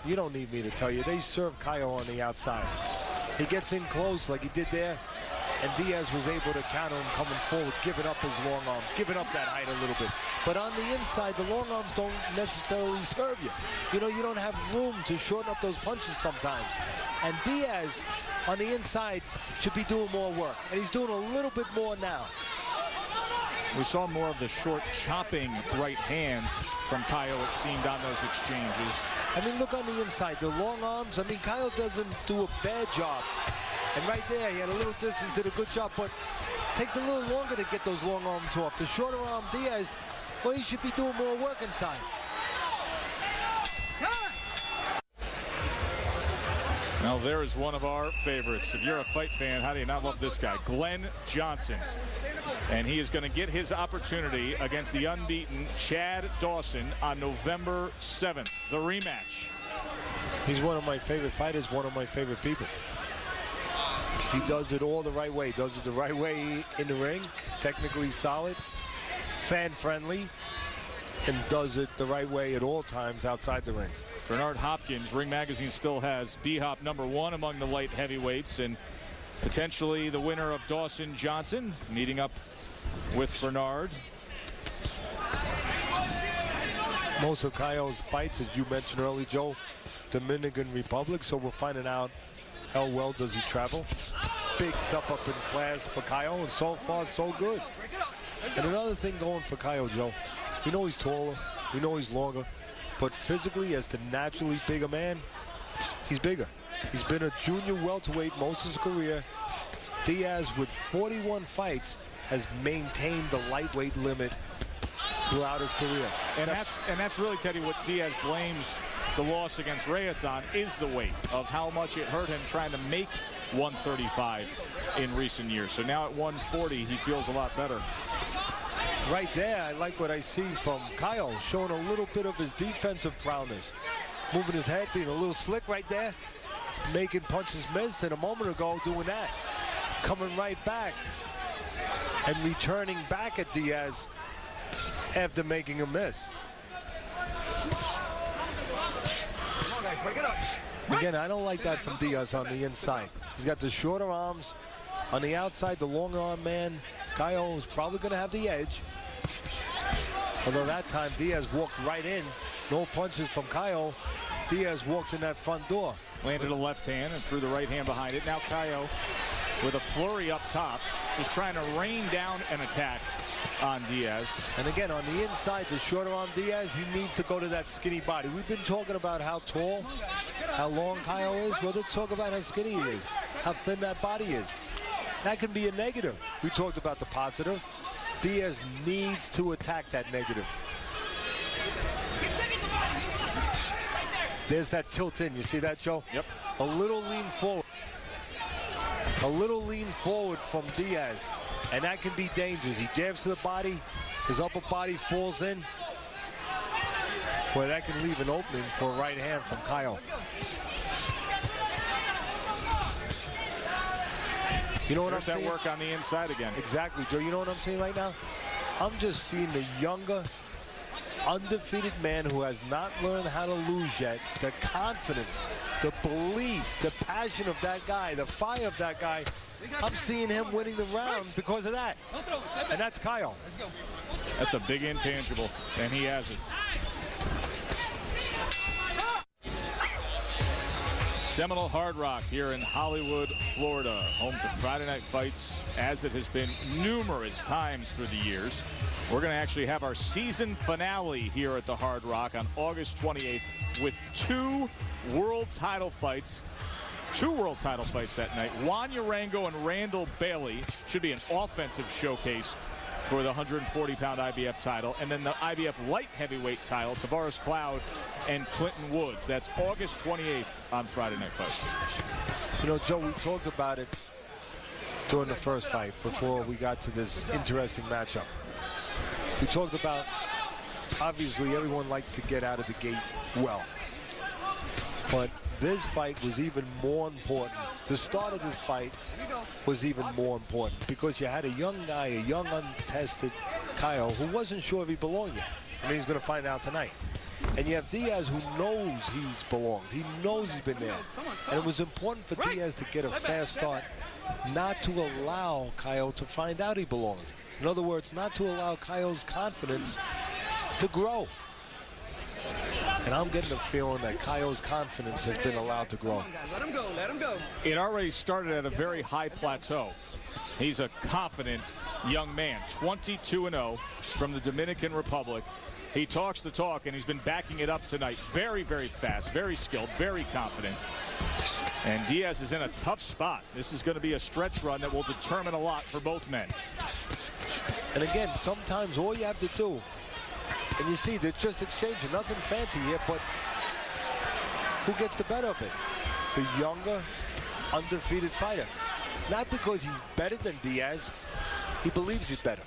you don't need me to tell you. They serve Caio on the outside. He gets in close like he did there, and Diaz was able to counter him coming forward, giving up his long arms, giving up that height a little bit. But on the inside, the long arms don't necessarily serve you. You know, you don't have room to shorten up those punches sometimes. And Diaz, on the inside, should be doing more work. And he's doing a little bit more now. We saw more of the short chopping right hands from Caio, it seemed, on those exchanges. I mean, look on the inside, the long arms. I mean, Caio doesn't do a bad job. And right there, he had a little distance, did a good job, but takes a little longer to get those long arms off. The shorter arm Diaz, well, he should be doing more work inside. Now, there is one of our favorites. If you're a fight fan, how do you not love this guy? Glenn Johnson. And he is going to get his opportunity against the unbeaten Chad Dawson on November 7th, the rematch. He's one of my favorite fighters, one of my favorite people. He does it all the right way. Does it the right way in the ring, technically solid, fan-friendly, and does it the right way at all times outside the ring. Bernard Hopkins, Ring Magazine still has B-Hop #1 among the light heavyweights, and potentially the winner of Dawson Johnson meeting up with Bernard. Most of Caio's fights, as you mentioned earlier, Joe, Dominican Republic, so we're finding out how well does he travel. Big step up in class for Caio, and so far so good. And another thing going for Caio, Joe, we know he's taller, we know he's longer, but physically, as the naturally bigger man, he's bigger. He's been a junior welterweight most of his career. Diaz, with 41 fights, has maintained the lightweight limit throughout his career. And that's really, Teddy, what Diaz blames the loss against Reyes on, is the weight of how much it hurt him trying to make 135 in recent years. So now at 140, he feels a lot better. Right there, I like what I see from Caio, showing a little bit of his defensive prowess. Moving his head, being a little slick right there, making punches miss, and a moment ago doing that. Coming right back and returning back at Diaz after making a miss. Again, I don't like that from Diaz on the inside. He's got the shorter arms. On the outside, the long arm man, Caio is probably going to have the edge. Although that time, Diaz walked right in. No punches from Caio. Diaz walked in that front door. Landed a left hand and threw the right hand behind it. Now Caio with a flurry up top, just trying to rain down an attack on Diaz. And again, on the inside, the shorter arm Diaz, he needs to go to that skinny body. We've been talking about how tall, how long Caio is. Well, let's talk about how skinny he is, how thin that body is. That can be a negative. We talked about the positive. Diaz needs to attack that negative. There's that tilt in. You see that, Joe? Yep. A little lean forward. A little lean forward from Diaz. And that can be dangerous. He jabs to the body. His upper body falls in. Boy, that can leave an opening for a right hand from Caio. You know what I'm saying? That work on the inside again. Exactly, Joe. You know what I'm saying right now? I'm just seeing the younger, undefeated man who has not learned how to lose yet. The confidence, the belief, the passion of that guy, the fire of that guy. I'm seeing him winning the round because of that. And that's Caio. That's a big intangible, and he has it. Seminole Hard Rock here in Hollywood, Florida, home to Friday Night Fights, as it has been numerous times through the years. We're going to actually have our season finale here at the Hard Rock on August 28th with two world title fights that night. Juan Urango and Randall Bailey should be an offensive showcase for the 140-pound IBF title, and then the IBF light heavyweight title, Tavares Cloud and Clinton Woods. That's August 28th on Friday Night Fights. You know, Joe, we talked about it during the first fight before we got to this interesting matchup. We talked about, obviously, everyone likes to get out of the gate well. But this fight was even more important. The start of this fight was even more important because you had a young guy, a young, untested Caio, who wasn't sure if he belonged yet. I mean, he's going to find out tonight. And you have Diaz, who knows he's belonged. He knows he's been there. And it was important for Diaz to get a fast start, not to allow Caio to find out he belongs. In other words, not to allow Caio's confidence to grow. And I'm getting the feeling that Caio's confidence has been allowed to grow. Let him go, let him go. It already started at a very high plateau. He's a confident young man, 22-0 from the Dominican Republic. He talks the talk, and he's been backing it up tonight. Very, very fast, very skilled, very confident. And Diaz is in a tough spot. This is going to be a stretch run that will determine a lot for both men. And again, sometimes all you have to do, and you see, they're just exchanging, nothing fancy here, but who gets the better of it? The younger, undefeated fighter. Not because he's better than Diaz, he believes he's better.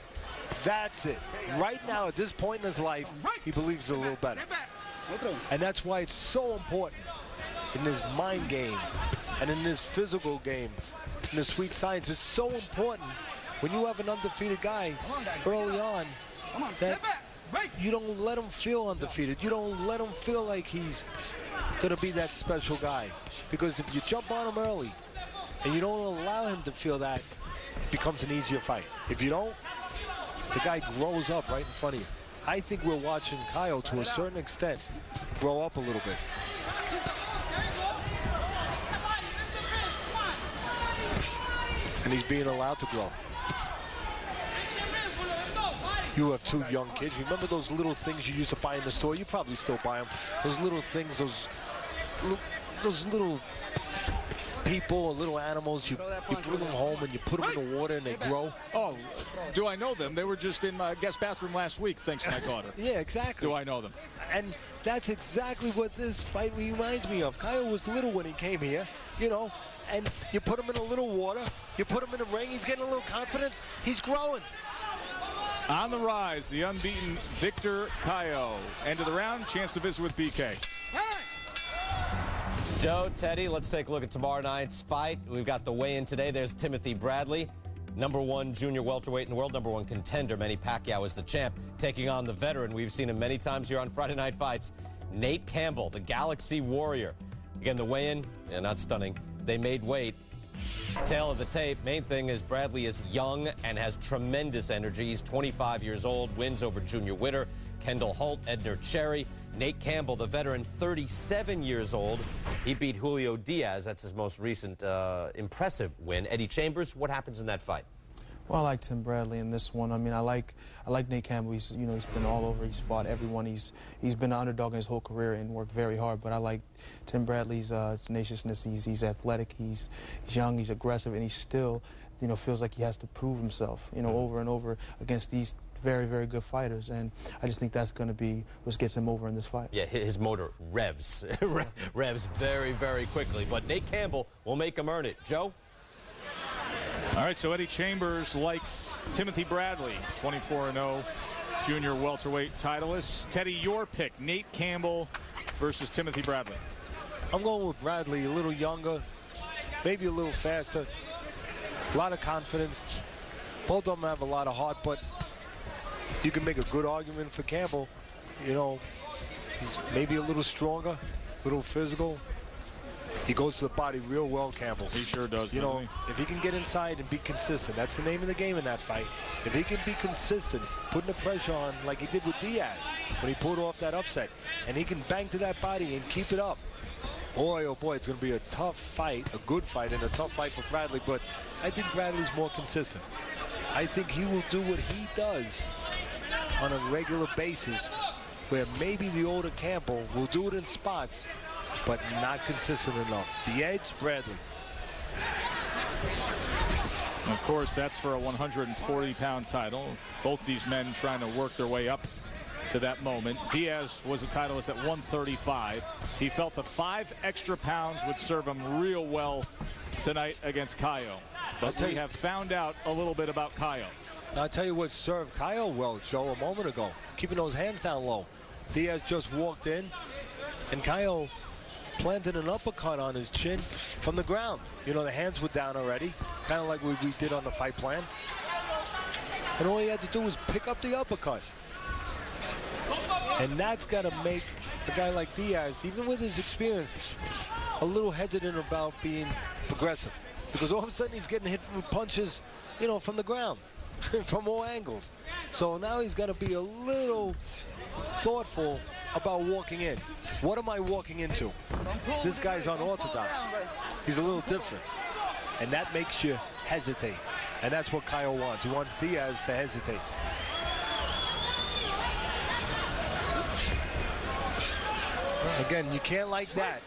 That's it. Right now, at this point in his life, he believes he's a little better. And that's why it's so important in this mind game and in this physical game, in this sweet science. It's so important when you have an undefeated guy early on that you don't let him feel undefeated. You don't let him feel like he's going to be that special guy. Because if you jump on him early and you don't allow him to feel that, it becomes an easier fight. If you don't, the guy grows up right in front of you. I think we're watching Caio, to a certain extent, grow up a little bit. And he's being allowed to grow. You have two young kids. Remember those little things you used to buy in the store? You probably still buy them. Those little things, those little people or little animals, you bring them home and you put them in the water and they grow. Oh, do I know them? They were just in my guest bathroom last week, thanks to my daughter. Yeah, exactly. Do I know them? And that's exactly what this fight reminds me of. Caio was little when he came here, you know, and you put him in a little water, you put him in the ring, he's getting a little confidence, he's growing. On the rise, the unbeaten Victor Caio. End of the round, chance to visit with BK. Joe, Teddy, let's take a look at tomorrow night's fight. We've got the weigh-in today. There's Timothy Bradley, #1 junior welterweight in the world, #1 contender. Manny Pacquiao is the champ, taking on the veteran. We've seen him many times here on Friday Night Fights, Nate Campbell, the Galaxy Warrior. Again, the weigh-in, not stunning. They made weight. Tail of the tape, main thing is Bradley is young and has tremendous energy. He's 25 years old, wins over Junior Witter, Kendall Holt, Edner Cherry. Nate Campbell, the veteran, 37 years old. He beat Julio Diaz. That's his most recent impressive win. Eddie Chambers, what happens in that fight? Well, I like Tim Bradley in this one. I mean, I like Nate Campbell. He's been all over. He's fought everyone. He's been an underdog in his whole career and worked very hard. But I like Tim Bradley's tenaciousness. He's athletic. He's young. He's aggressive, and he still, feels like he has to prove himself, over and over against these very, very good fighters. And I just think that's going to be what gets him over in this fight. Yeah, his motor revs, revs very, very quickly. But Nate Campbell will make him earn it. Joe? All right, so Eddie Chambers likes Timothy Bradley, 24-0 junior welterweight titleist. Teddy, your pick, Nate Campbell versus Timothy Bradley. I'm going with Bradley, a little younger, maybe a little faster, a lot of confidence. Both of them have a lot of heart, but you can make a good argument for Campbell. He's maybe a little stronger, a little physical. He goes to the body real well, Campbell. He sure does, if he can get inside and be consistent, that's the name of the game in that fight. If he can be consistent, putting the pressure on like he did with Diaz when he pulled off that upset, and he can bang to that body and keep it up, boy, oh boy, it's going to be a tough fight, a good fight, and a tough fight for Bradley. But I think Bradley's more consistent. I think he will do what he does on a regular basis, where maybe the older Campbell will do it in spots, but not consistent enough. The edge, Bradley. And of course, that's for a 140-pound title. Both these men trying to work their way up to that moment. Diaz was a titleist at 135. He felt the 5 extra pounds would serve him real well tonight against Caio. But we have found out a little bit about Caio. I'll tell you what served Caio well, Joe, a moment ago. Keeping those hands down low. Diaz just walked in, and Caio planted an uppercut on his chin from the ground. The hands were down already, kind of like we did on the fight plan. And all he had to do was pick up the uppercut. And that's got to make a guy like Diaz, even with his experience, a little hesitant about being aggressive. Because all of a sudden he's getting hit with punches, you know, from the ground, from all angles. So now he's got to be a little thoughtful about walking in. What am I walking into? This guy's unorthodox. He's a little different. And that makes you hesitate. And that's what Caio wants. He wants Diaz to hesitate. Again, you can't like that.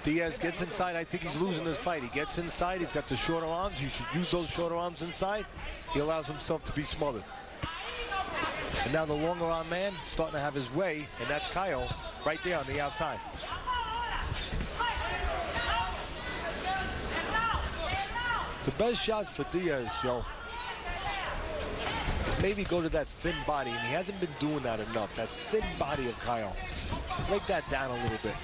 Diaz gets inside. I think he's losing his fight. He gets inside. He's got the shorter arms. You should use those shorter arms inside. He allows himself to be smothered. And now the longer arm man starting to have his way, and that's Caio right there on the outside. The best shots for Diaz, Joe, maybe go to that thin body, and he hasn't been doing that enough. That thin body of Caio. Break that down a little bit.